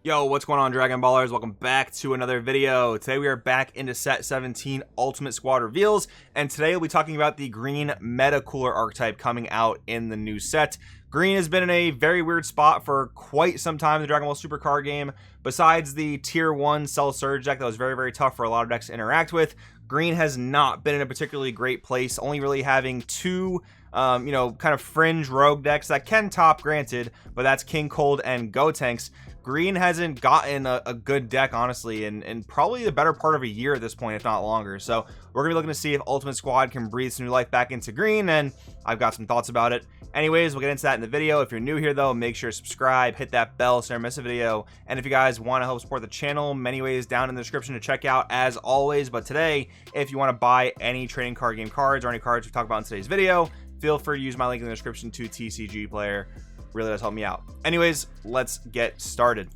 Yo, what's going on, Dragon Ballers? Welcome back to another video. Today we are back into set 17 Ultimate Squad reveals, and today we'll be talking about the green Meta Cooler archetype coming out in the new set. Green has been in a very weird spot for quite some time in the Dragon Ball Super card game. Besides the tier 1 Cell Surge deck that was very tough for a lot of decks to interact with, green has not been in a particularly great place, only really having two kind of fringe rogue decks that can top, granted, but that's King Cold and Gotenks. Green hasn't gotten a good deck, honestly, in probably the better part of a year at this point, if not longer. So we're going to be looking to see if Ultimate Squad can breathe some new life back into green, and I've got some thoughts about it. Anyways, we'll get into that in the video. If you're new here, though, make sure to subscribe, hit that bell so you don't miss a video. And if you guys want to help support the channel, many ways down in the description to check out, as always. But today, if you want to buy any trading card game cards or any cards we talk about in today's video, feel free to use my link in the description to TCG Player. Really does help me out. Anyways, let's get started.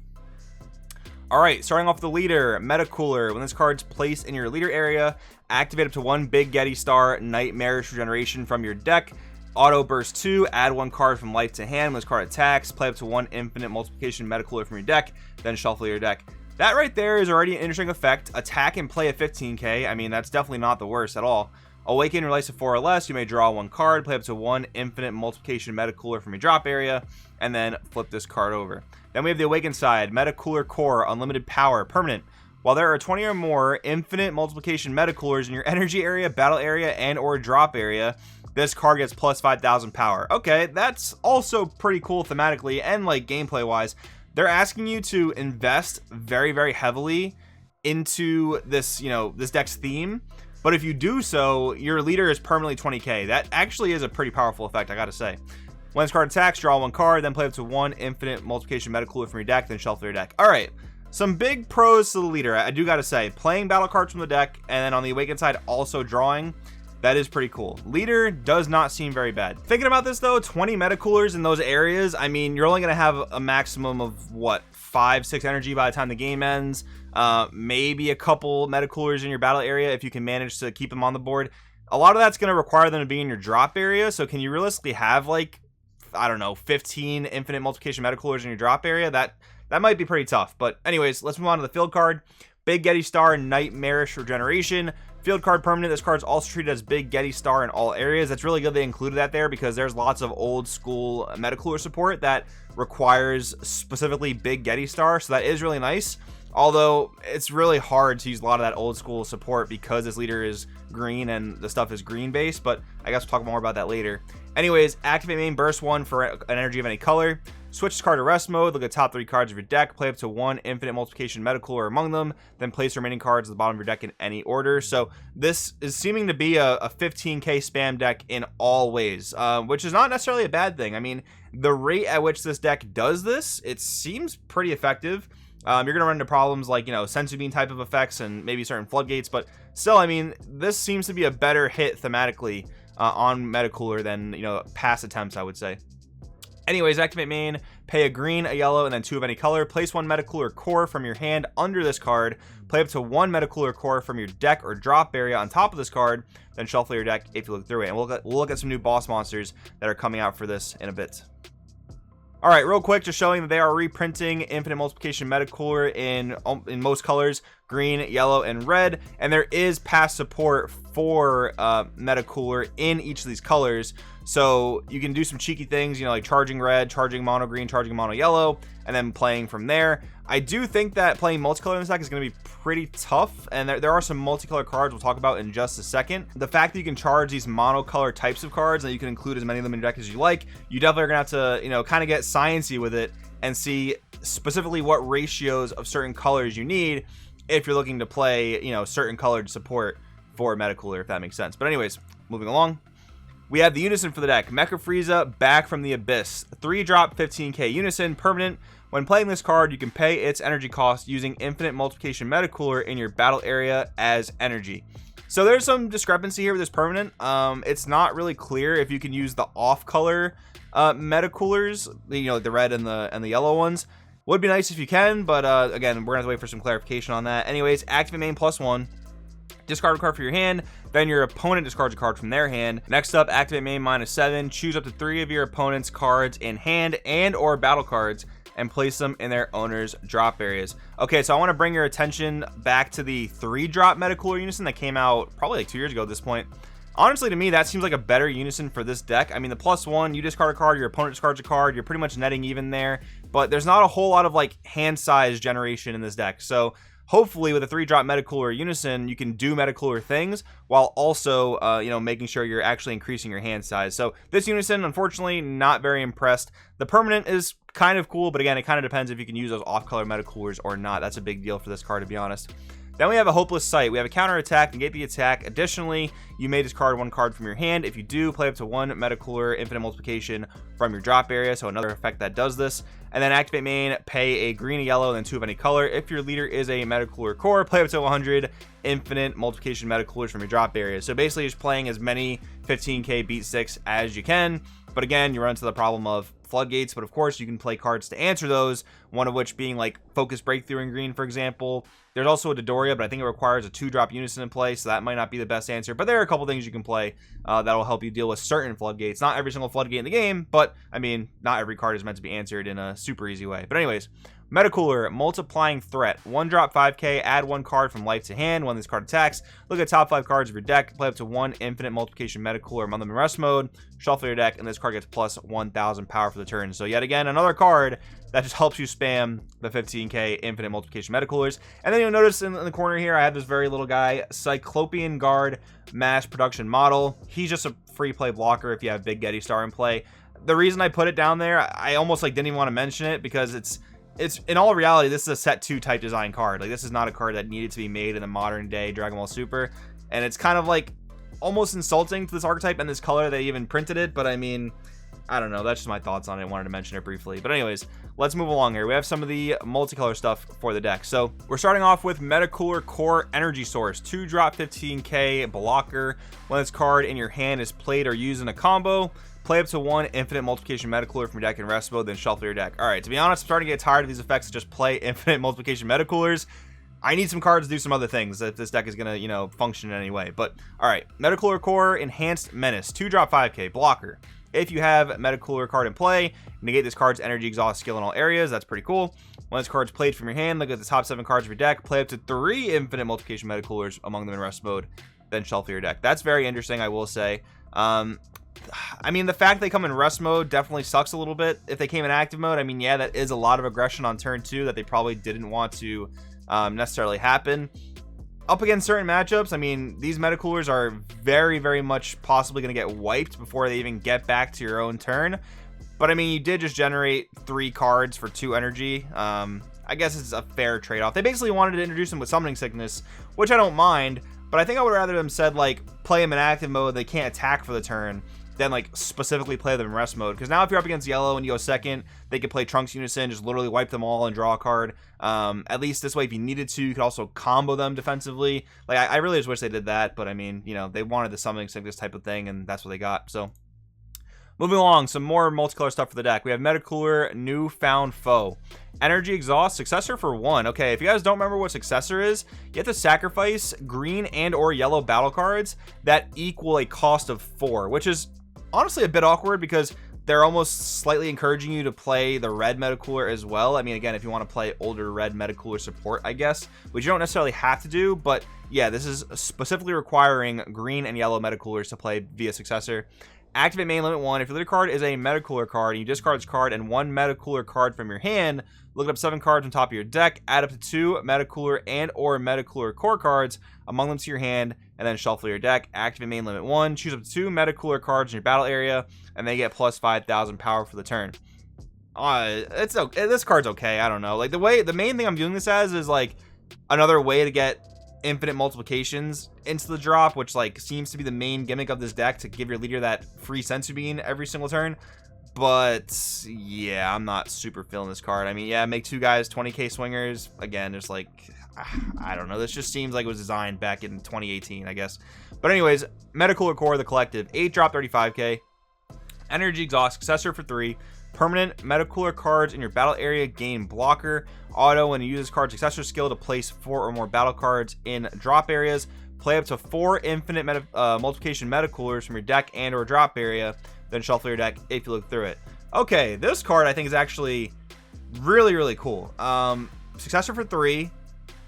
All right, starting off with the leader, Meta Cooler. When this card's placed in your leader area, activate up to one Big Getty Star Nightmarish Regeneration from your deck. Auto Burst 2, add one card from life to hand. When this card attacks, play up to one Infinite Multiplication Meta Cooler from your deck, then shuffle your deck. That right there is already an interesting effect. Attack and play a 15k. I mean, that's definitely not the worst at all. Awaken your life to 4 or less, you may draw one card, play up to one Infinite Multiplication Meta Cooler from your drop area, and then flip this card over. Then we have the Awaken side, Meta Cooler Core, Unlimited Power, Permanent. While there are 20 or more Infinite Multiplication Meta Coolers in your energy area, battle area, and or drop area, this card gets plus 5,000 power. Okay, that's also pretty cool thematically and like gameplay wise. They're asking you to invest very heavily into this, this deck's theme. But if you do so, your leader is permanently 20k. That actually is a pretty powerful effect, I gotta say. When this card attacks, draw one card, then play up to one Infinite Multiplication Meta Cooler from your deck, then shuffle your deck. Alright, some big pros to the leader, I do gotta say. Playing battle cards from the deck, and then on the Awaken side, also drawing. That is pretty cool. Leader does not seem very bad. Thinking about this though, 20 Meta Coolers in those areas, I mean, you're only gonna have a maximum of, what, 5-6 energy by the time the game ends. Maybe a couple Meta Coolers in your battle area if you can manage to keep them on the board. A lot of that's going to require them to be in your drop area, so can you realistically have, like, I don't know, 15 Infinite Multiplication Meta Coolers in your drop area? That might be pretty tough. But anyways, let's move on to the field card. Big Getty Star Nightmarish Regeneration. Field card permanent. This card's also treated as Big Getty Star in all areas. That's really good they included that there, because there's lots of old school Meta Cooler support that requires specifically Big Getty Star, so that is really nice. Although it's really hard to use a lot of that old school support because this leader is green and the stuff is green based, but I guess we'll talk more about that later. Anyways, activate main burst 1 for an energy of any color. Switch this card to rest mode, look at top 3 cards of your deck, play up to one Infinite Multiplication Meta Cooler among them, then place remaining cards at the bottom of your deck in any order. So this is seeming to be a 15k spam deck in all ways, which is not necessarily a bad thing. I mean, the rate at which this deck does this, it seems pretty effective. You're going to run into problems like, Senzu Bean type of effects and maybe certain floodgates, but still, I mean, this seems to be a better hit thematically on Meta Cooler than, past attempts, I would say. Anyways, activate main, pay a green, a yellow, and then 2 of any color. Place one Meta Cooler Core from your hand under this card. Play up to one Meta Cooler Core from your deck or drop area on top of this card. Then shuffle your deck if you look through it. And we'll look at some new boss monsters that are coming out for this in a bit. Alright, real quick, just showing that they are reprinting Infinite Multiplication Meta Cooler in most colors, green, yellow, and red, and there is past support for Meta Cooler in each of these colors, so you can do some cheeky things, like charging red, charging mono green, charging mono yellow, and then playing from there. I do think that playing multicolor in this deck is going to be pretty tough, and there are some multicolor cards we'll talk about in just a second. The fact that you can charge these monocolor types of cards, and you can include as many of them in your deck as you like, you definitely are going to have to, kind of get sciencey with it and see specifically what ratios of certain colors you need if you're looking to play, certain colored support for Meta Cooler, if that makes sense. But anyways, moving along. We have the Unison for the deck. Mecha Frieza, Back from the Abyss. 3-drop 15k Unison, permanent. When playing this card, you can pay its energy cost using Infinite Multiplication Meta Cooler in your battle area as energy. So there's some discrepancy here with this permanent. It's not really clear if you can use the off-color Meta Coolers, the red and the yellow ones. Would be nice if you can, but again, we're gonna have to wait for some clarification on that. Anyways, activate main +1. Discard a card from your hand, then your opponent discards a card from their hand. Next up, activate main -7. Choose up to 3 of your opponent's cards in hand and or battle cards. and place them in their owner's drop areas. Okay, so I want to bring your attention back to the 3-drop Metacooler Unison that came out probably like 2 years ago at this point. Honestly, to me, that seems like a better Unison for this deck. I mean, the +1, you discard a card, your opponent discards a card, you're pretty much netting even there, but there's not a whole lot of like hand size generation in this deck. So hopefully with a 3-drop Metacooler Unison, you can do Metacooler things while also, you know, making sure you're actually increasing your hand size. So this Unison, unfortunately, not very impressed. The permanent is kind of cool, but again, it kind of depends if you can use those off-color Metacoolers or not. That's a big deal for this card, to be honest. Then we have a Hopeless Sight. We have a counter attack, negate the attack. Additionally, you may discard 1 card from your hand. If you do, play up to 1 Metacooler Infinite Multiplication from your drop area, so another effect that does this. And then activate main, pay a green, a yellow, and then 2 of any color. If your leader is a Metacooler core, play up to 100 Infinite Multiplication Metacoolers from your drop area. So basically just playing as many 15k beat sticks as you can. But again, you run into the problem of floodgates, but of course you can play cards to answer those, one of which being like Focus Breakthrough in green, for example. There's also a Dodoria, but I think it requires a 2-drop Unison in play, so that might not be the best answer. But there are a couple things you can play that'll help you deal with certain floodgates. Not every single floodgate in the game, but I mean, not every card is meant to be answered in a super easy way. But anyways, Metacooler, Multiplying Threat. 1-drop 5k, add 1 card from life to hand. When this card attacks, look at top 5 cards of your deck, play up to 1 Infinite Multiplication Metacooler among them in rest mode, shuffle your deck, and this card gets plus 1000 power for the turn. So yet again, another card that just helps you spam the 15k Infinite Multiplication Metacoolers. And then you'll notice in the corner here, I have this very little guy, Cyclopean Guard Mass Production Model. He's just a free play blocker if you have Big Getty Star in play. The reason I put it down there, I almost like didn't even want to mention it because it's in all reality, this is a set 2 type design card. Like, this is not a card that needed to be made in the modern day Dragon Ball Super, and it's kind of like almost insulting to this archetype and this color they even printed it. But I mean, I don't know, that's just my thoughts on it. I wanted to mention it briefly. But anyways, let's move along here. We have some of the multicolor stuff for the deck. So we're starting off with Metacooler Core Energy Source, 2-drop 15k blocker. When this card in your hand is played or used in a combo, play up to 1 Infinite Multiplication Metacooler from your deck in rest mode, then shuffle your deck. All right, to be honest, I'm starting to get tired of these effects to just play Infinite Multiplication Metacoolers. I need some cards to do some other things if this deck is going to, you know, function in any way. But all right, Metacooler Core Enhanced Menace, 2-drop 5k blocker. If you have Metacooler card in play, negate this card's energy exhaust skill in all areas. That's pretty cool. When this card's played from your hand, look at the top 7 cards of your deck, play up to 3 Infinite Multiplication Metacoolers among them in rest mode, then shuffle your deck. That's very interesting, I will say. I mean, the fact they come in rest mode definitely sucks a little bit. If they came in active mode, I mean, yeah, that is a lot of aggression on turn 2 that they probably didn't want to necessarily happen. Up against certain matchups, I mean, these Metacoolers are very, very much possibly going to get wiped before they even get back to your own turn. But I mean, you did just generate 3 cards for 2 energy. I guess it's a fair trade-off. They basically wanted to introduce them with Summoning Sickness, which I don't mind. But I think I would rather them said, like, play them in active mode, they can't attack for the turn, than like specifically play them in rest mode. Because now if you're up against yellow and you go second, they could play Trunks Unison, just literally wipe them all and draw a card. At least this way, if you needed to, you could also combo them defensively. Like, I really just wish they did that, but I mean, you know, they wanted the Summoning Sickness type of thing, and that's what they got. So moving along, some more multicolor stuff for the deck. We have Metacooler Newfound Foe. Energy Exhaust, Successor for 1. Okay, if you guys don't remember what Successor is, you have to sacrifice green and or yellow battle cards that equal a cost of 4, which is honestly a bit awkward because they're almost slightly encouraging you to play the red Metacooler as well. I mean, again, if you want to play older red Metacooler support, I guess, which you don't necessarily have to do, but yeah, this is specifically requiring green and yellow Metacoolers to play via Successor. Activate main limit 1. If your leader card is a Metacooler card and you discard this card and 1 Metacooler card from your hand, look up 7 cards on top of your deck, add up to 2 Metacooler and or Metacooler core cards among them to your hand, and then shuffle your deck. Activate main limit 1. Choose up to 2 Metacooler cards in your battle area, and they get plus 5,000 power for the turn. It's okay. This card's okay. I don't know. Like, the main thing I'm viewing this as is like another way to get infinite multiplications into the drop, which like seems to be the main gimmick of this deck, to give your leader that free sensu bean every single turn. But yeah, I'm not super feeling this card. I mean, yeah, make 2 guys 20k swingers again. Just like, I don't know, this just seems like it was designed back in 2018, I guess. But anyways, Metacooler Core, the collective, 8-drop 35k, Energy Exhaust, Successor for 3. Permanent Metacooler cards in your battle area gain blocker. Auto, when you use this card's Successor skill to place 4 or more battle cards in drop areas, play up to 4 infinite multiplication Metacoolers from your deck and or drop area, then shuffle your deck if you look through it. Okay, this card I think is actually really cool. Successor for 3,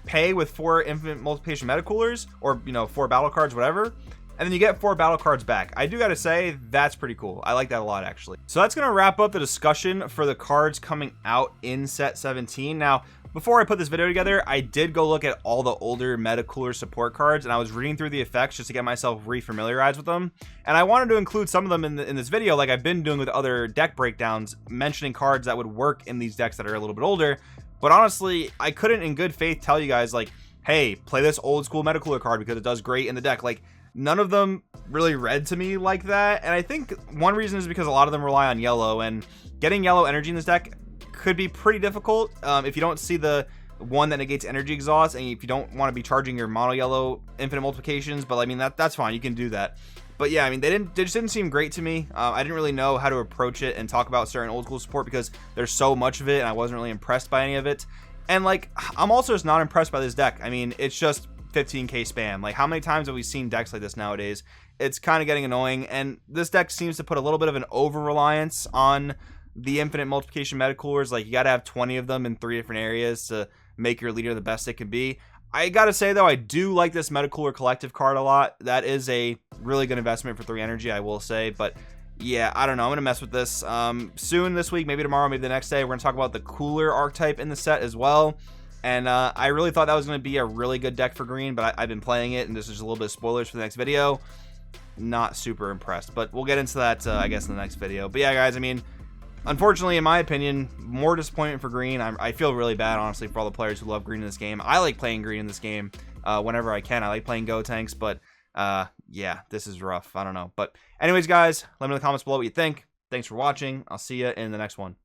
pay with 4 infinite multiplication metacoolers, or 4 battle cards, whatever, and then you get 4 battle cards back. I do gotta say, that's pretty cool. I like that a lot, actually. So that's gonna wrap up the discussion for the cards coming out in set 17. Now, before I put this video together, I did go look at all the older metacooler support cards, and I was reading through the effects just to get myself refamiliarized with them. And I wanted to include some of them in this video, like I've been doing with other deck breakdowns, mentioning cards that would work in these decks that are a little bit older. But honestly, I couldn't in good faith tell you guys, like, hey, play this old school metacooler card because it does great in the deck. Like, none of them really read to me like that. And I think one reason is because a lot of them rely on yellow, and getting yellow energy in this deck could be pretty difficult if you don't see the one that negates energy exhaust, and if you don't want to be charging your mono yellow infinite multiplications. But I mean, that's fine, you can do that. But yeah, I mean, they just didn't seem great to me. I didn't really know how to approach it and talk about certain old school support because there's so much of it, and I wasn't really impressed by any of it. And like, I'm also just not impressed by this deck. I mean, it's just 15k spam. Like, how many times have we seen decks like this nowadays? It's kind of getting annoying, and this deck seems to put a little bit of an over reliance on the infinite multiplication metacoolers. Like, you got to have 20 of them in 3 different areas to make your leader the best it can be. I gotta say though, I do like this metacooler collective card a lot. That is a really good investment for 3 energy, I will say. But yeah, I don't know, I'm gonna mess with this soon this week, maybe tomorrow, maybe the next day. We're gonna talk about the cooler archetype in the set as well. And I really thought that was gonna be a really good deck for green, but I've been playing it, and this is just a little bit of spoilers for the next video. Not super impressed, but we'll get into that I guess in the next video. But yeah, guys, I mean, unfortunately, in my opinion, more disappointment for green. I feel really bad, honestly, for all the players who love green in this game. I like playing green in this game whenever I can. I like playing Go Tanks, but yeah, this is rough. I don't know. But anyways, guys, let me know in the comments below what you think. Thanks for watching. I'll see you in the next one.